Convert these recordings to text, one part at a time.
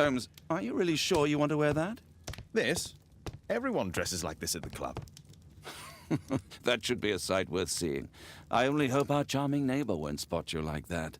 Holmes, are you really sure you want to wear that? This? Everyone dresses like this at the club. That should be a sight worth seeing. I only hope our charming neighbor won't spot you like that.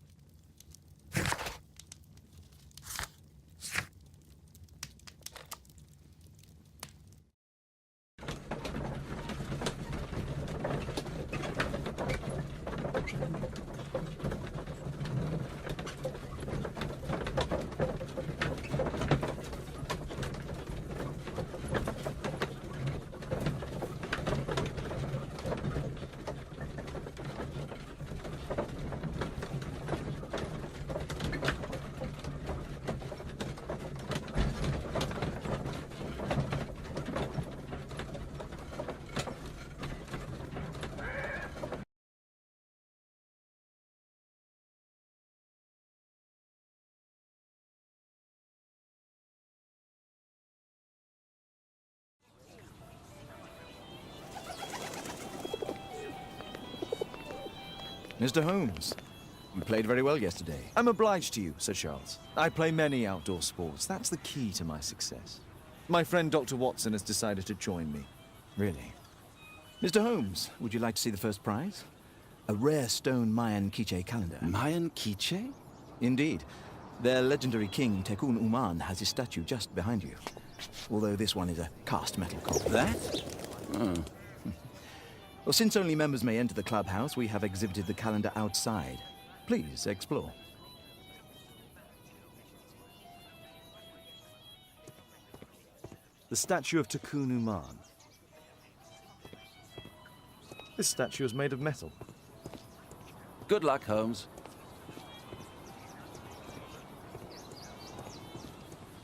Mr. Holmes, you played very well yesterday. I'm obliged to you, Sir Charles. I play many outdoor sports. That's the key to my success. My friend Dr. Watson has decided to join me. Really? Mr. Holmes, would you like to see the first prize? A rare stone Mayan quiche calendar. Mayan quiche? Indeed. Their legendary king, Tekun Uman, has his statue just behind you. Although this one is a cast metal copy. That? Oh. Well, since only members may enter the clubhouse, we have exhibited the calendar outside. Please, explore. The statue of Tekun Uman. This statue is made of metal. Good luck, Holmes.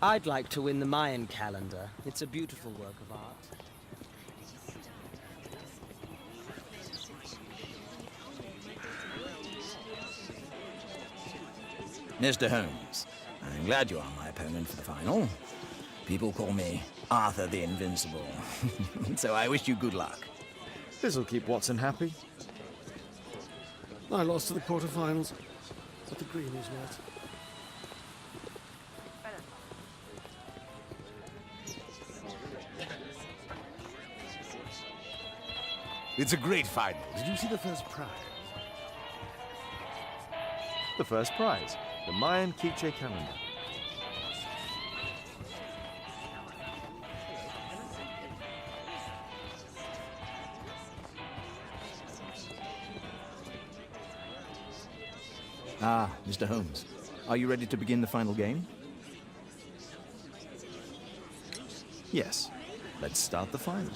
I'd like to win the Mayan calendar. It's a beautiful work of art. Mr. Holmes, I'm glad you are my opponent for the final. People call me Arthur the Invincible. So I wish you good luck. This'll keep Watson happy. I lost to the quarterfinals, but the green is wet. It's a great final. Did you see the first prize? The first prize, the Mayan quiche calendar. Ah, Mr. Holmes, are you ready to begin the final game? Yes, let's start the final.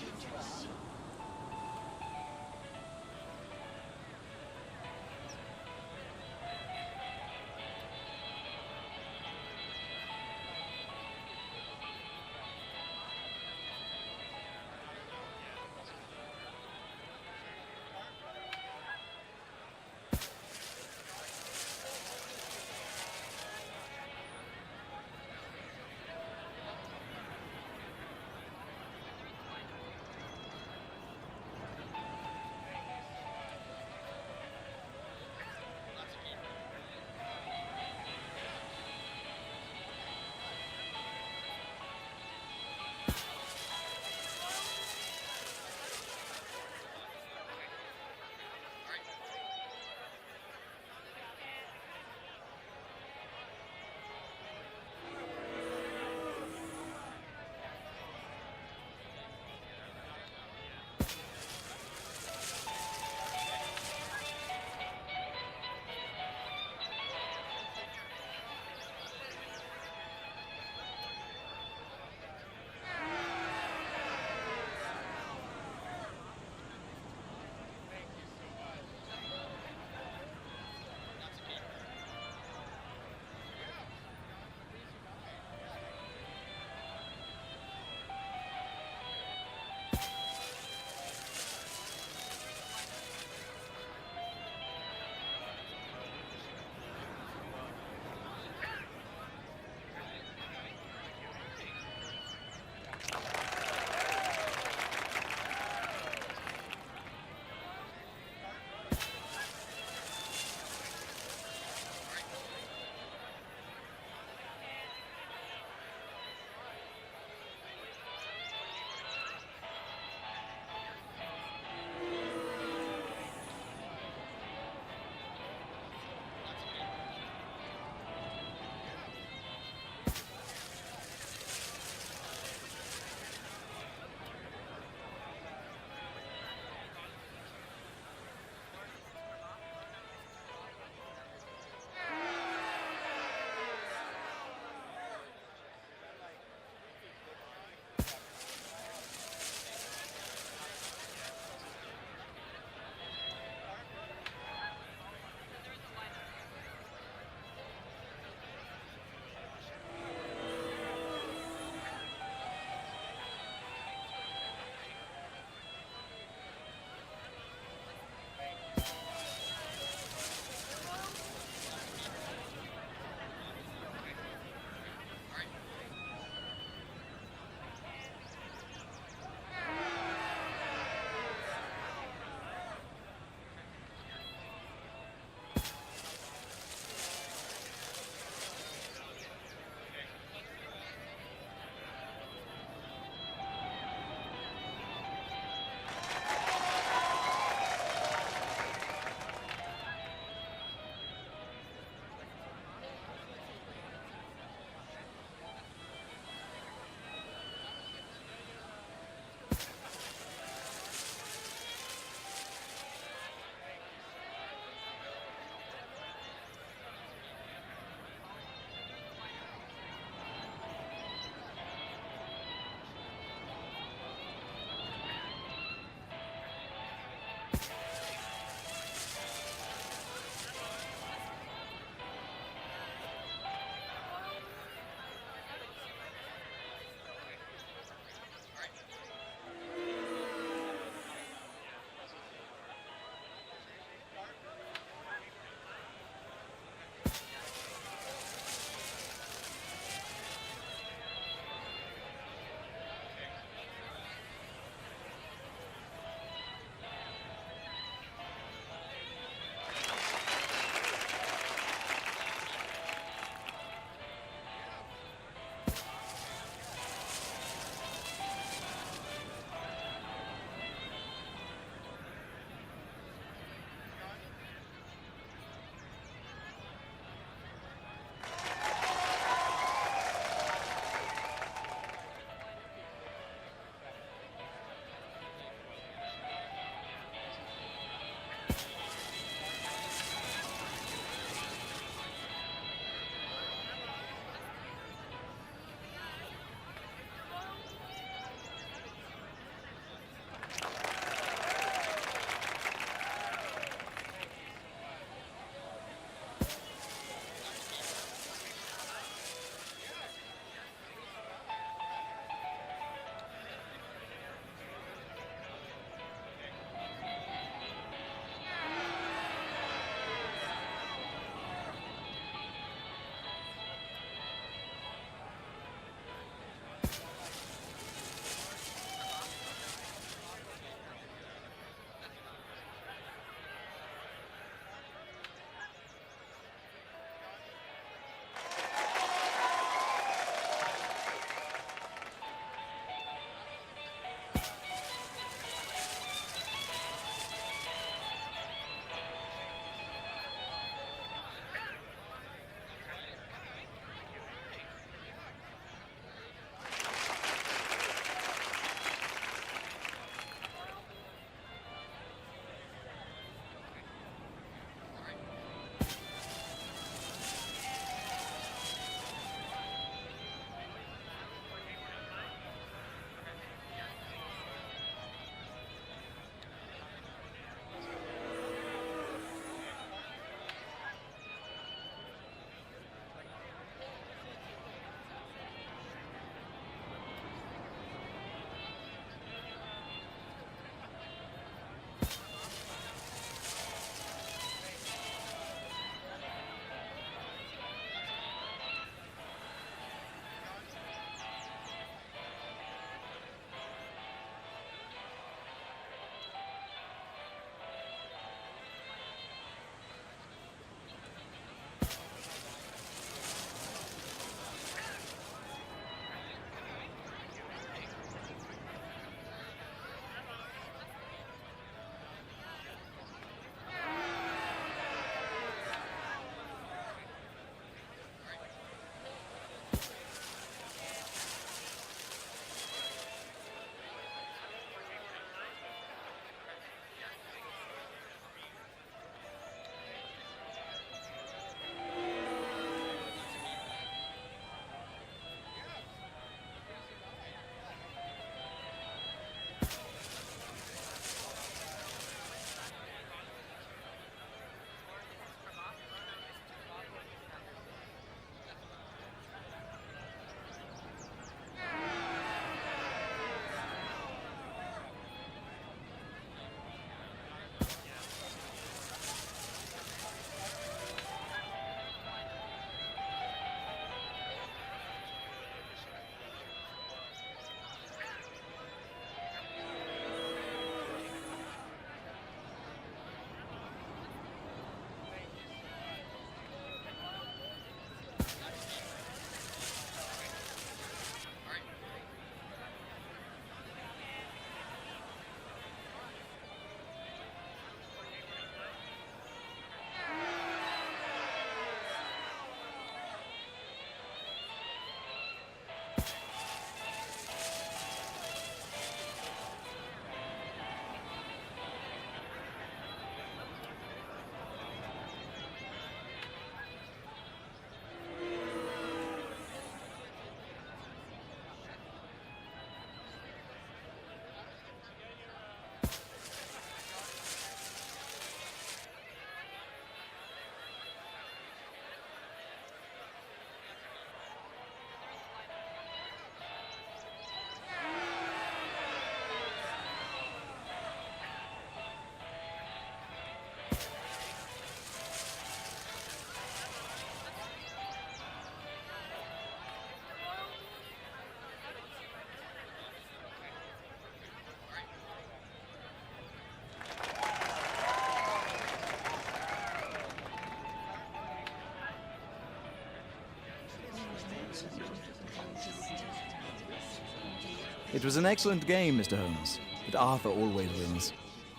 It was an excellent game, Mr. Holmes, but Arthur always wins.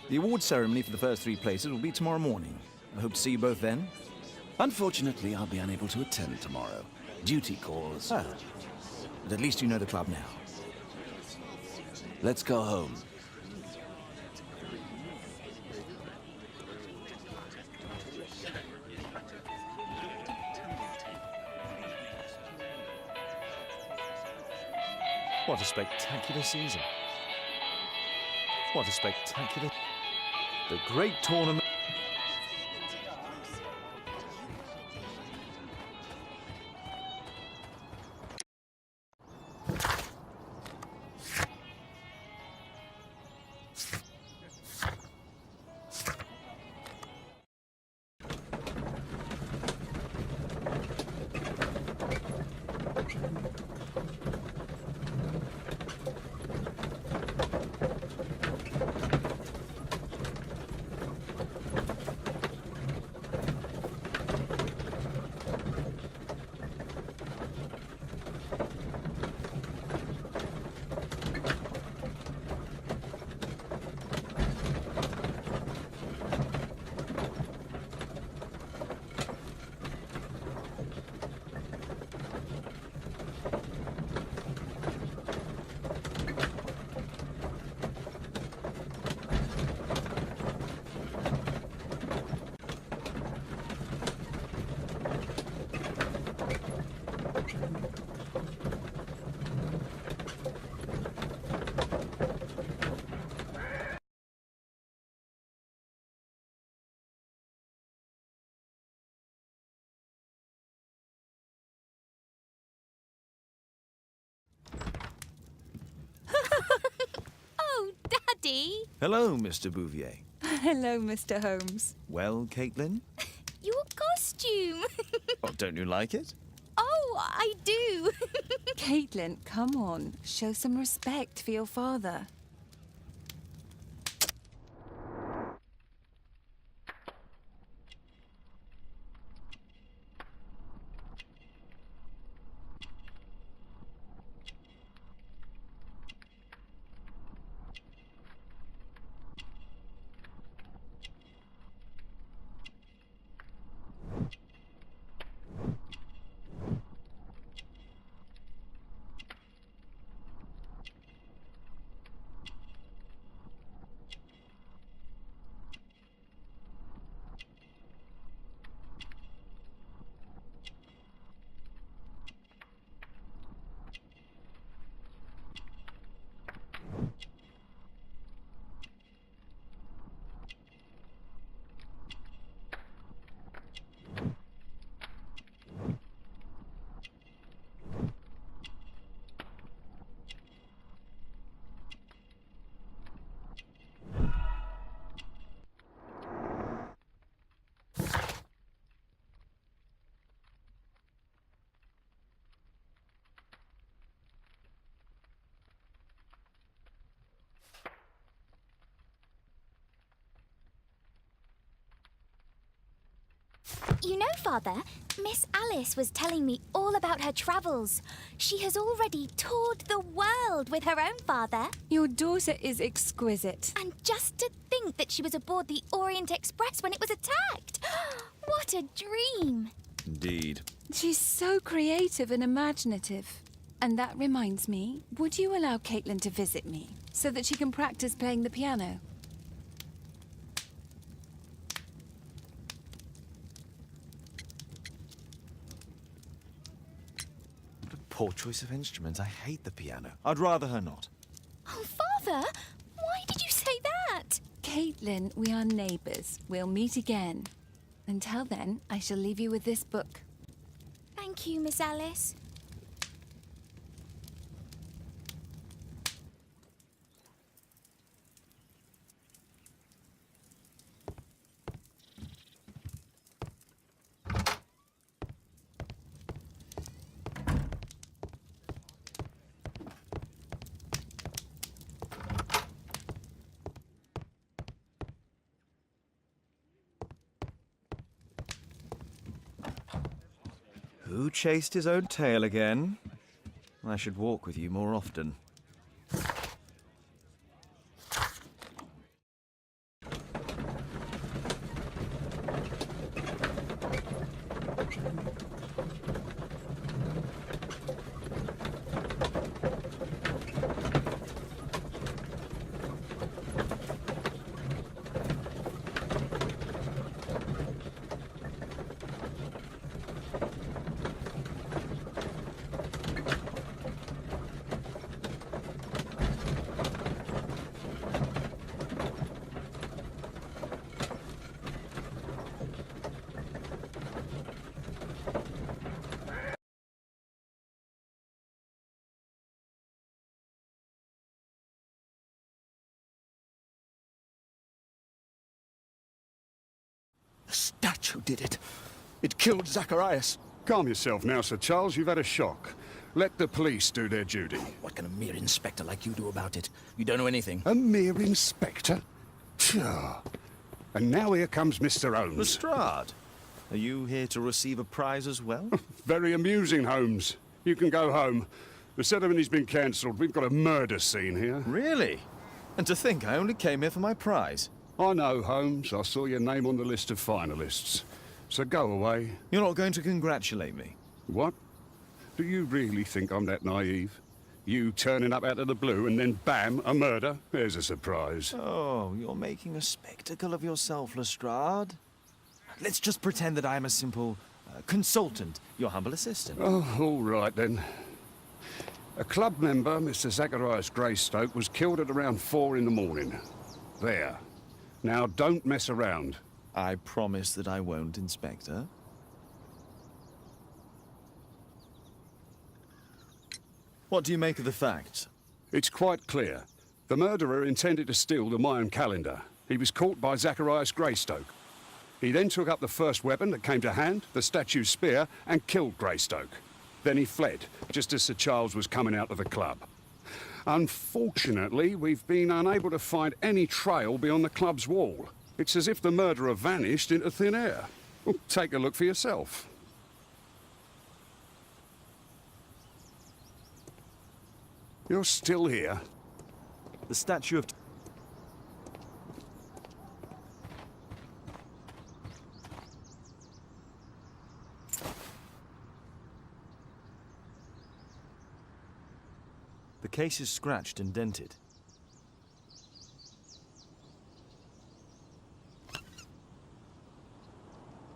The award ceremony for the first 3 places will be tomorrow morning. I hope to see you both then. Unfortunately, I'll be unable to attend tomorrow. Duty calls. Ah, but at least you know the club now. Let's go home. What a spectacular season. What a spectacular... The great tournament... Oh, Daddy! Hello, Mr. Bouvier. Hello, Mr. Holmes. Well, Caitlin? Your costume! Oh, don't you like it? Oh, I do! Caitlin, come on. Show some respect for your father. You know, Father, Miss Alice was telling me all about her travels. She has already toured the world with her own father. Your daughter is exquisite. And just to think that she was aboard the Orient Express when it was attacked. What a dream! Indeed. She's so creative and imaginative. And that reminds me, would you allow Caitlin to visit me so that she can practice playing the piano? Poor choice of instrument. I hate the piano. I'd rather her not. Oh, Father, why did you say that? Caitlin, we are neighbours. We'll meet again. Until then, I shall leave you with this book. Thank you, Miss Alice. Who chased his own tail again? I should walk with you more often. The statue did it. It killed Zacharias. Calm yourself now, Sir Charles. You've had a shock. Let the police do their duty. What can a mere inspector like you do about it? You don't know anything. A mere inspector? Phew. And now here comes Mr. Holmes. Lestrade, are you here to receive a prize as well? Very amusing, Holmes. You can go home. The ceremony's been cancelled. We've got a murder scene here. Really? And to think I only came here for my prize. I know, Holmes. I saw your name on the list of finalists. So go away. You're not going to congratulate me? What? Do you really think I'm that naive? You turning up out of the blue and then bam, a murder? There's a surprise. Oh, you're making a spectacle of yourself, Lestrade. Let's just pretend that I am a simple consultant, your humble assistant. Oh, all right then. A club member, Mr. Zacharias Greystoke, was killed at around 4 in the morning. There. Now, don't mess around. I promise that I won't, Inspector. What do you make of the facts? It's quite clear. The murderer intended to steal the Mayan calendar. He was caught by Zacharias Greystoke. He then took up the first weapon that came to hand, the statue's spear, and killed Greystoke. Then he fled, just as Sir Charles was coming out of the club. Unfortunately, we've been unable to find any trail beyond the club's wall. It's as if the murderer vanished into thin air. Well, take a look for yourself. You're still here. The statue of... The case is scratched and dented.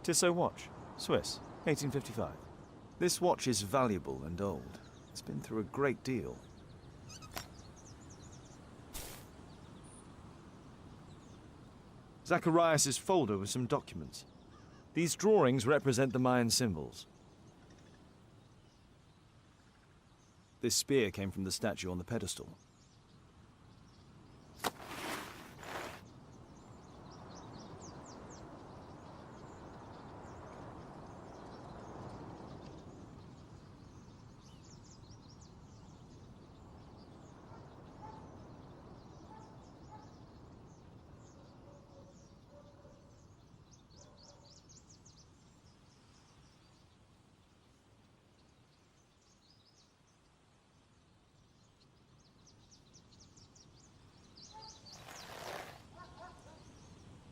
Tissot watch, Swiss, 1855. This watch is valuable and old. It's been through a great deal. Zacharias' folder with some documents. These drawings represent the Mayan symbols. This spear came from the statue on the pedestal.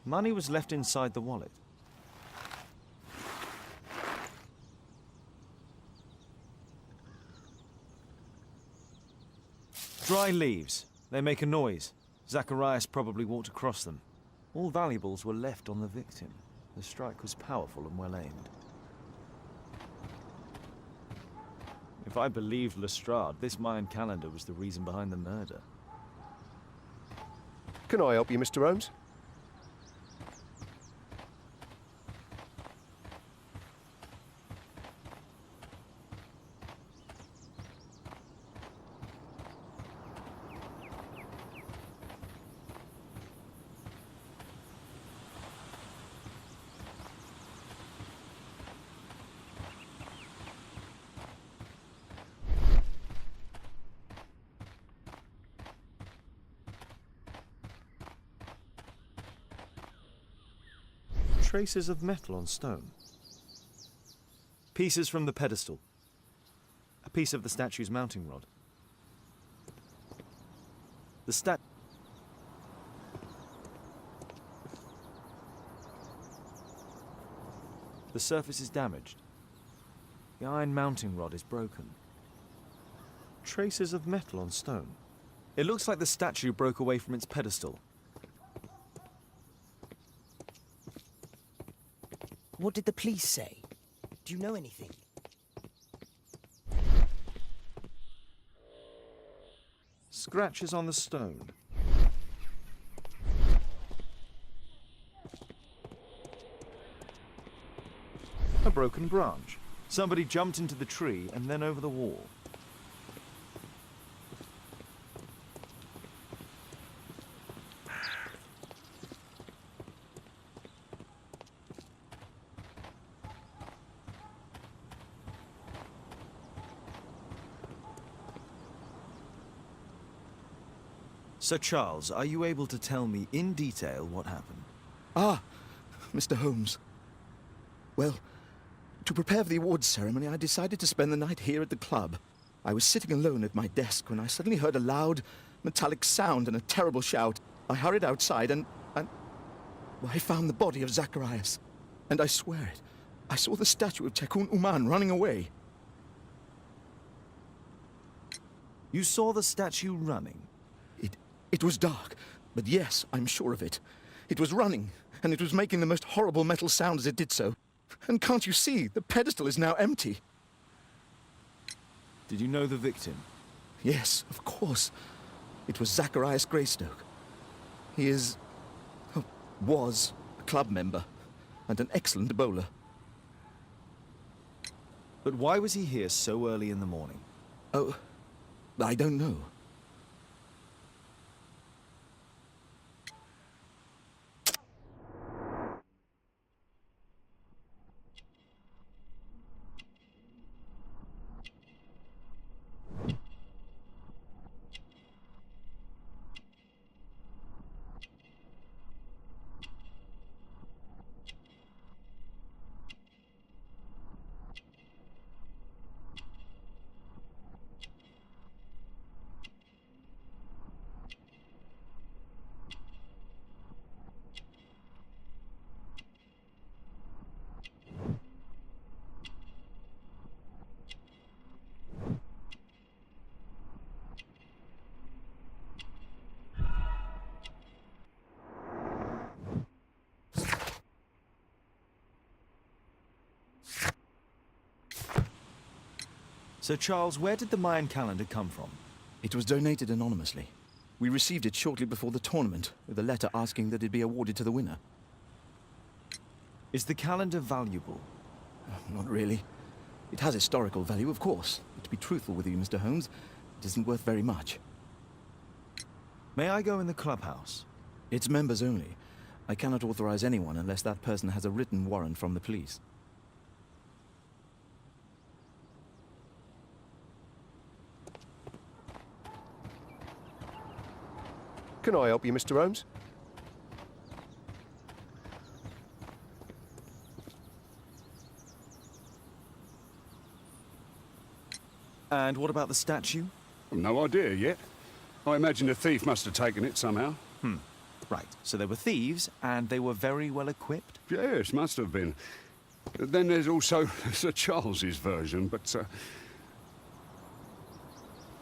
Money was left inside the wallet. Dry leaves. They make a noise. Zacharias probably walked across them. All valuables were left on the victim. The strike was powerful and well aimed. If I believed Lestrade, this Mayan calendar was the reason behind the murder. Can I help you, Mr. Holmes? Traces of metal on stone. Pieces from the pedestal. A piece of the statue's mounting rod. The surface is damaged. The iron mounting rod is broken. Traces of metal on stone. It looks like the statue broke away from its pedestal. What did the police say? Do you know anything? Scratches on the stone. A broken branch. Somebody jumped into the tree and then over the wall. Sir Charles, are you able to tell me in detail what happened? Ah, Mr. Holmes. Well, to prepare for the awards ceremony, I decided to spend the night here at the club. I was sitting alone at my desk when I suddenly heard a loud, metallic sound and a terrible shout. I hurried outside and well, I found the body of Zacharias. And I swear it, I saw the statue of Tekun Uman running away. You saw the statue running? It was dark, but yes, I'm sure of it. It was running, and it was making the most horrible metal sound as it did so. And can't you see, the pedestal is now empty. Did you know the victim? Yes, of course. It was Zacharias Greystoke. He was a club member, and an excellent bowler. But why was he here so early in the morning? Oh, I don't know. Sir Charles, where did the Mayan calendar come from? It was donated anonymously. We received it shortly before the tournament, with a letter asking that it be awarded to the winner. Is the calendar valuable? Not really. It has historical value, of course. But to be truthful with you, Mr. Holmes, it isn't worth very much. May I go in the clubhouse? It's members only. I cannot authorize anyone unless that person has a written warrant from the police. Can I help you, Mr. Holmes? And what about the statue? I've no idea yet. I imagine a thief must have taken it somehow. Right, so they were thieves, and they were very well equipped? Yes, must have been. Then there's also Sir Charles's version, but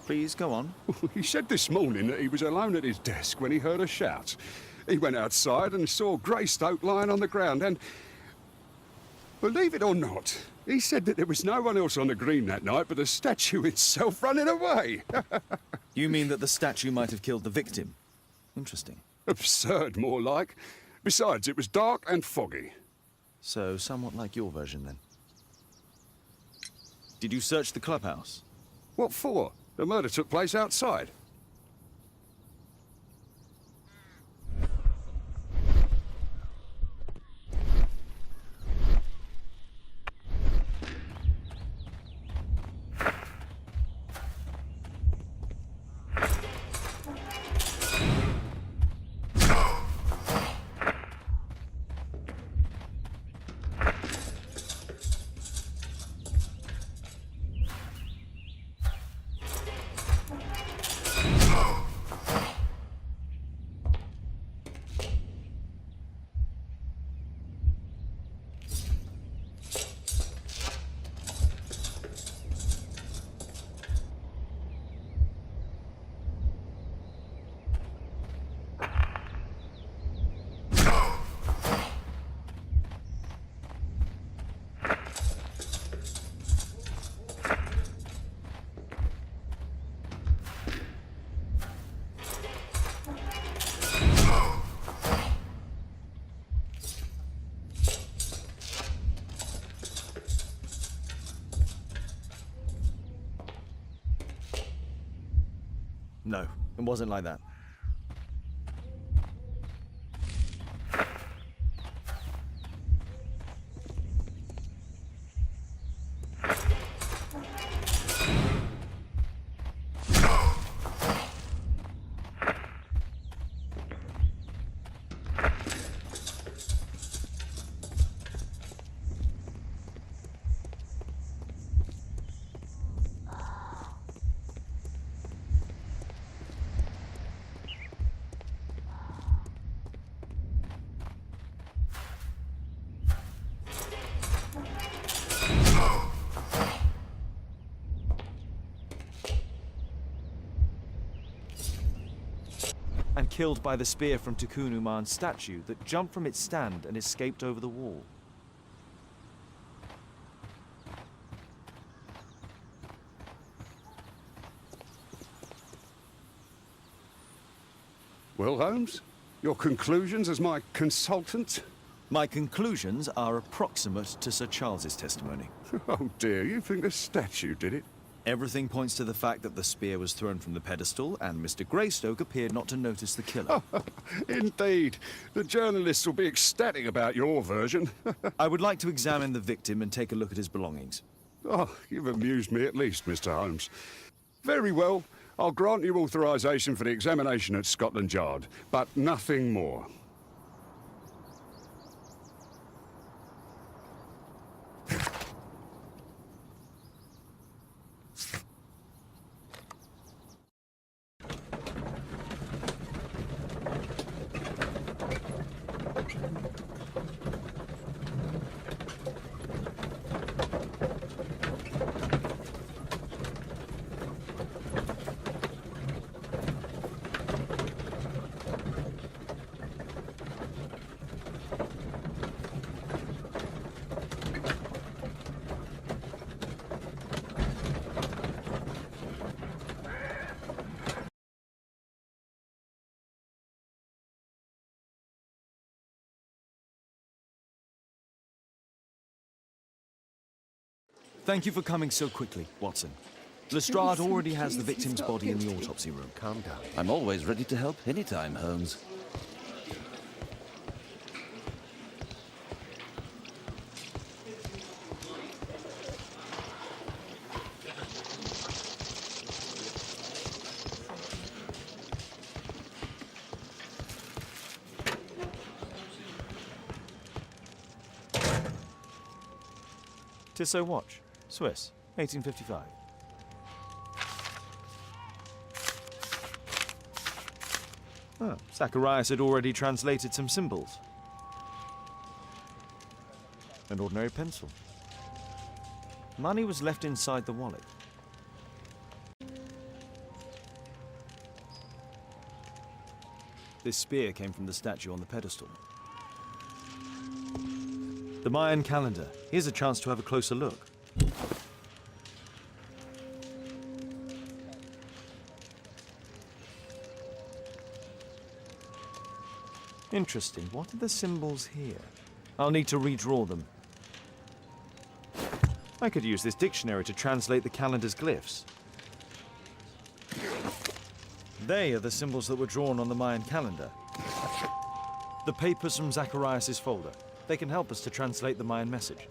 Please, go on. he said this morning that he was alone at his desk when he heard a shout. He went outside and saw Greystoke lying on the ground and, believe it or not, he said that there was no one else on the green that night but the statue itself running away. You mean that the statue might have killed the victim? Interesting. Absurd, more like. Besides, it was dark and foggy. So, somewhat like your version, then. Did you search the clubhouse? What for? The murder took place outside. No, it wasn't like that. And killed by the spear from Tikkun Uman's statue that jumped from its stand and escaped over the wall. Well, Holmes, your conclusions as my consultant? My conclusions are approximate to Sir Charles's testimony. Oh dear, you think the statue did it? Everything points to the fact that the spear was thrown from the pedestal, and Mr. Greystoke appeared not to notice the killer. Indeed. The journalists will be ecstatic about your version. I would like to examine the victim and take a look at his belongings. Oh, you've amused me at least, Mr. Holmes. Very well. I'll grant you authorization for the examination at Scotland Yard, but nothing more. Thank you for coming so quickly, Watson. Lestrade already has the victim's body in the autopsy room. Calm down. I'm always ready to help anytime, Holmes. Tissot watch, Swiss, 1855. Oh, Zacharias had already translated some symbols. An ordinary pencil. Money was left inside the wallet. This spear came from the statue on the pedestal. The Mayan calendar. Here's a chance to have a closer look. Interesting. What are the symbols here? I'll need to redraw them. I could use this dictionary to translate the calendar's glyphs. They are the symbols that were drawn on the Mayan calendar. The papers from Zacharias' folder. They can help us to translate the Mayan message.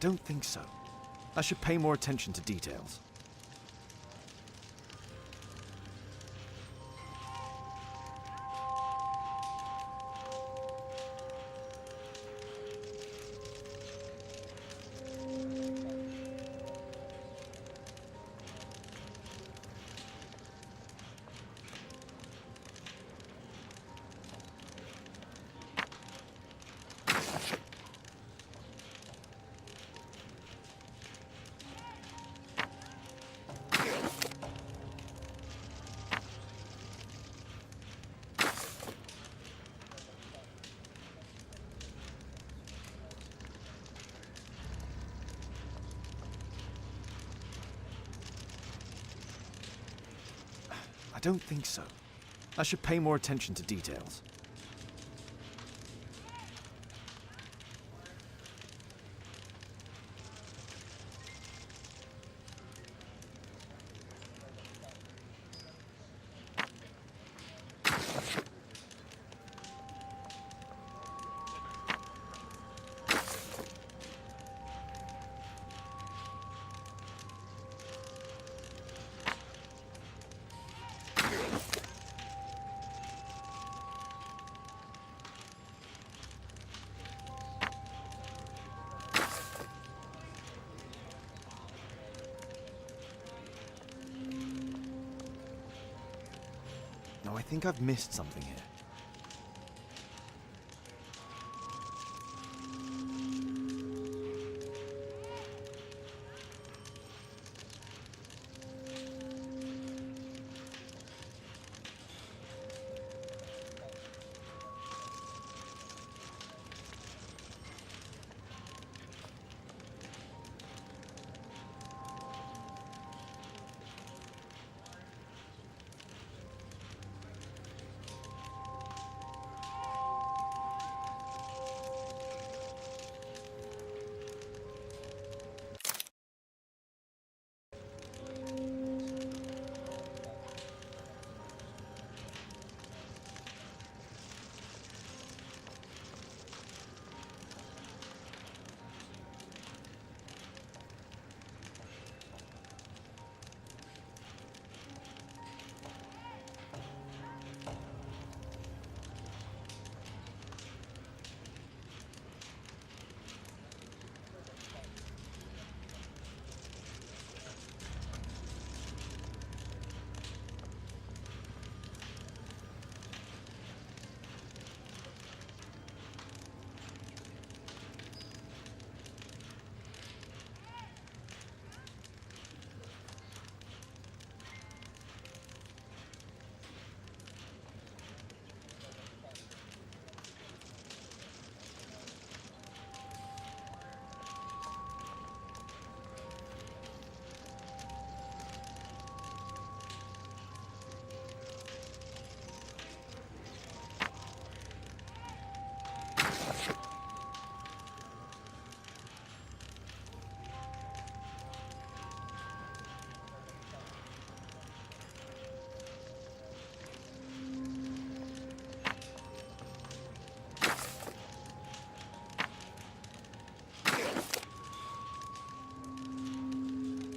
don't think so. I should pay more attention to details. I don't think so. I should pay more attention to details. No, I think I've missed something here.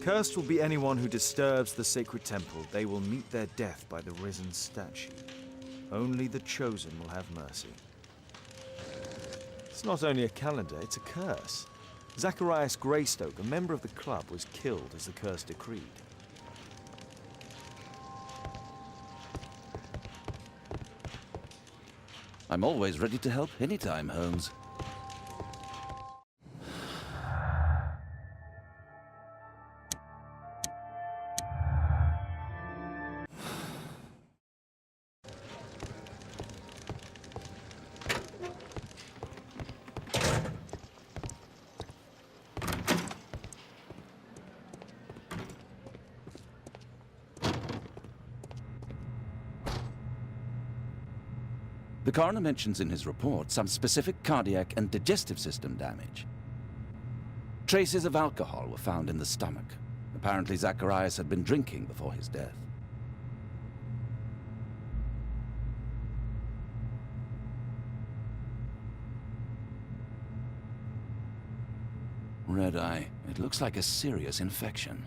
Cursed will be anyone who disturbs the sacred temple. They will meet their death by the risen statue. Only the chosen will have mercy. It's not only a calendar, it's a curse. Zacharias Greystoke, a member of the club, was killed as the curse decreed. I'm always ready to help anytime, Holmes. The coroner mentions in his report some specific cardiac and digestive system damage. Traces of alcohol were found in the stomach. Apparently, Zacharias had been drinking before his death. Red eye. It looks like a serious infection.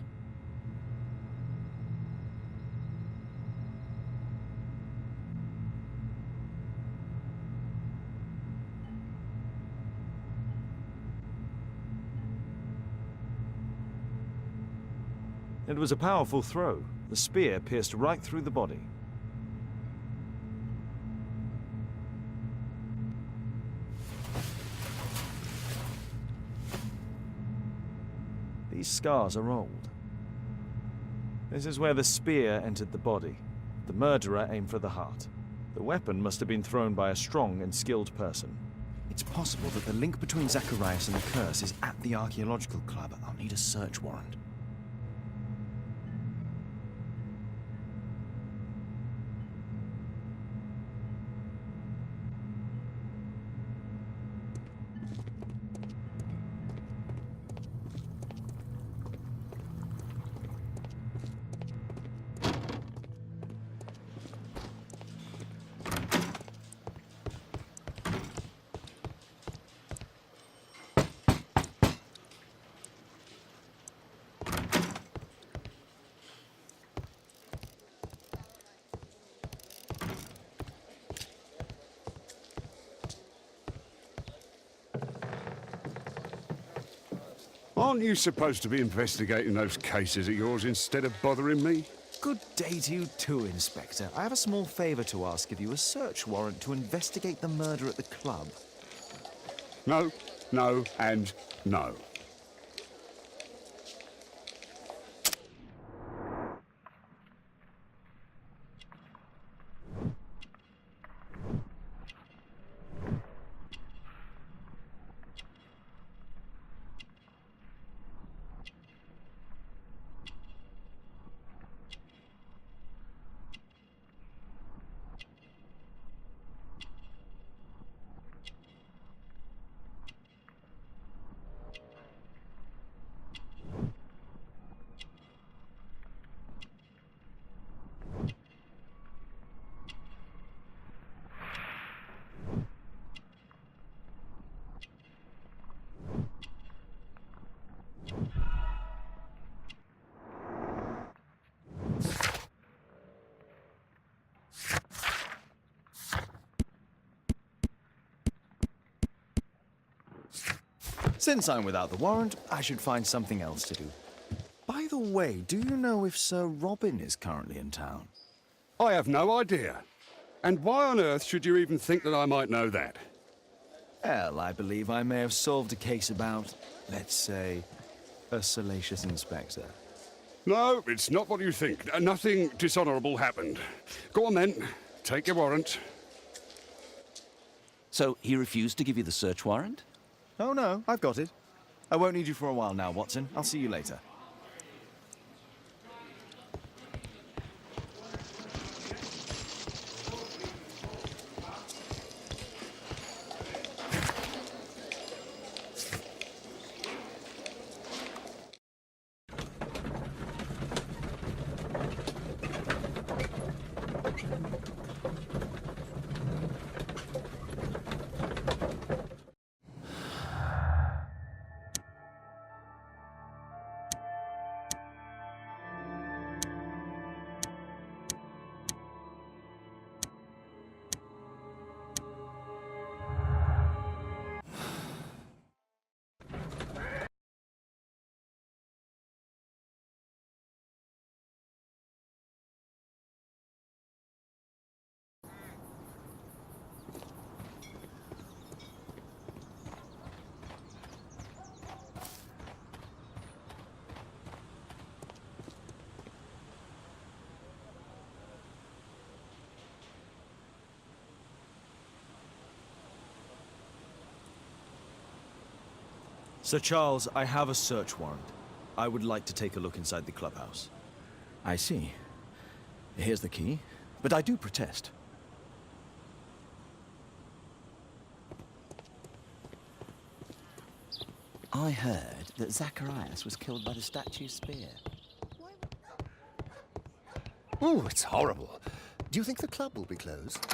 It was a powerful throw. The spear pierced right through the body. These scars are old. This is where the spear entered the body. The murderer aimed for the heart. The weapon must have been thrown by a strong and skilled person. It's possible that the link between Zacharias and the curse is at the archaeological club. I'll need a search warrant. Aren't you supposed to be investigating those cases of yours instead of bothering me? Good day to you too, Inspector. I have a small favor to ask of you, a search warrant to investigate the murder at the club. No, no, and no. Since I'm without the warrant, I should find something else to do. By the way, do you know if Sir Robin is currently in town? I have no idea. And why on earth should you even think that I might know that? Well, I believe I may have solved a case about, let's say, a salacious inspector. No, it's not what you think. Nothing dishonorable happened. Go on then. Take your warrant. So he refused to give you the search warrant? Oh no, I've got it. I won't need you for a while now, Watson. I'll see you later. Sir Charles, I have a search warrant. I would like to take a look inside the clubhouse. I see. Here's the key, but I do protest. I heard that Zacharias was killed by the statue's spear. Oh, it's horrible. Do you think the club will be closed?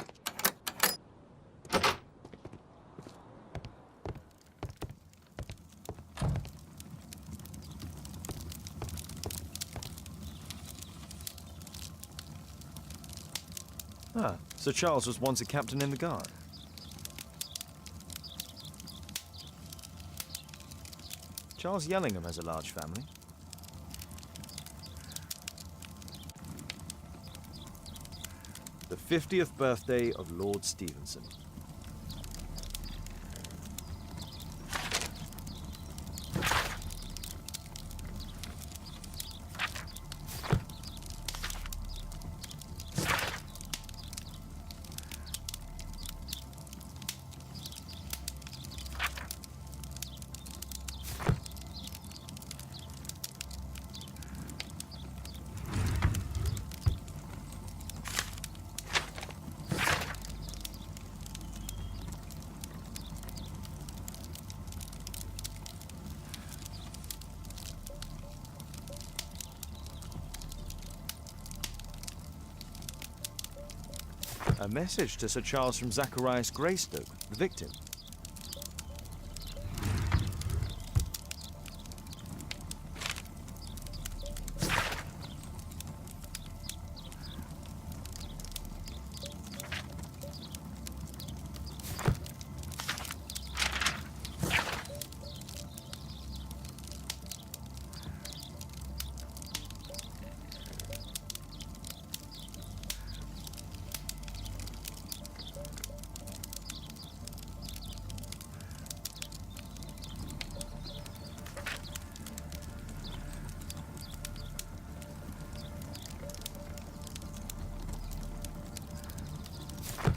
Ah, Sir Charles was once a captain in the guard. Charles Yellingham has a large family. The 50th birthday of Lord Stevenson. A message to Sir Charles from Zacharias Greystoke, the victim.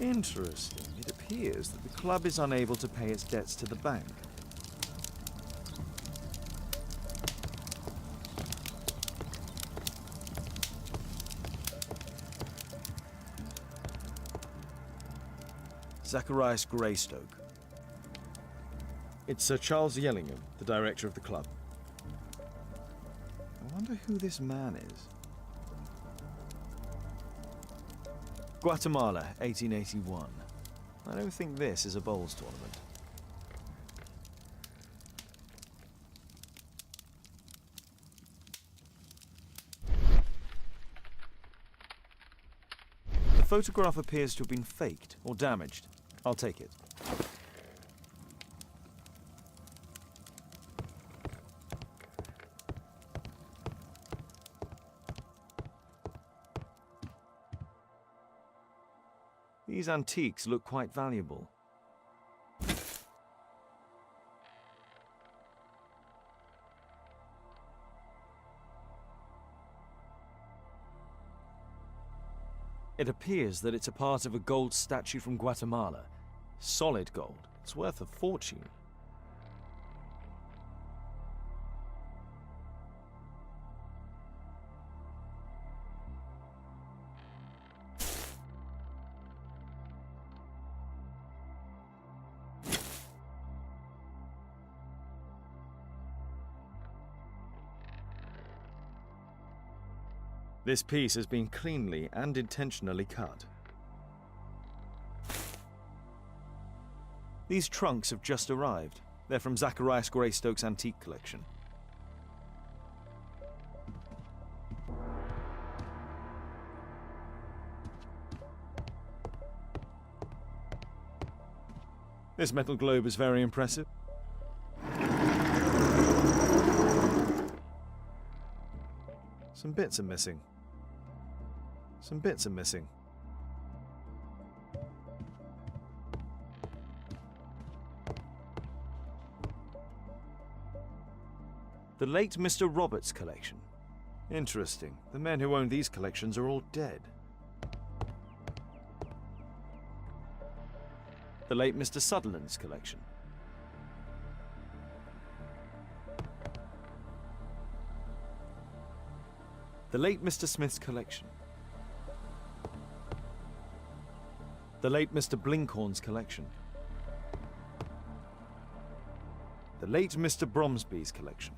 Interesting. It appears that the club is unable to pay its debts to the bank. Zacharias Greystoke. It's Sir Charles Yellingham, the director of the club. I wonder who this man is. Guatemala, 1881. I don't think this is a bowls tournament. The photograph appears to have been faked or damaged. I'll take it. These antiques look quite valuable. It appears that it's a part of a gold statue from Guatemala. Solid gold. It's worth a fortune. This piece has been cleanly and intentionally cut. These trunks have just arrived. They're from Zacharias Greystoke's antique collection. This metal globe is very impressive. Some bits are missing. Some bits are missing. The late Mr. Roberts' collection. Interesting. The men who own these collections are all dead. The late Mr. Sutherland's collection. The late Mr. Smith's collection. The late Mr. Blinkhorn's collection. The late Mr. Bromsby's collection.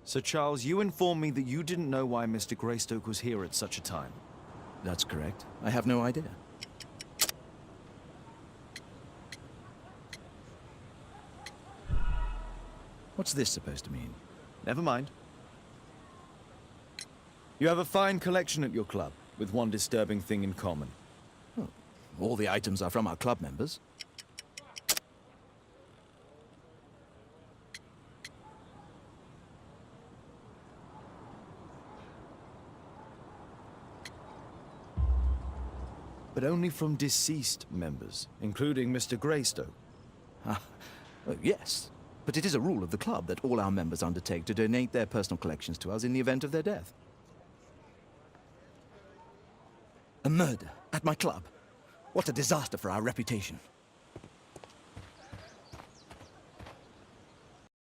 Sir Charles, you informed me that you didn't know why Mr. Greystoke was here at such a time. That's correct. I have no idea. What's this supposed to mean? Never mind. You have a fine collection at your club, with one disturbing thing in common. Oh, all the items are from our club members. But only from deceased members, including Mr. Greystoke. Yes. But it is a rule of the club that all our members undertake to donate their personal collections to us in the event of their death. A murder at my club. What a disaster for our reputation.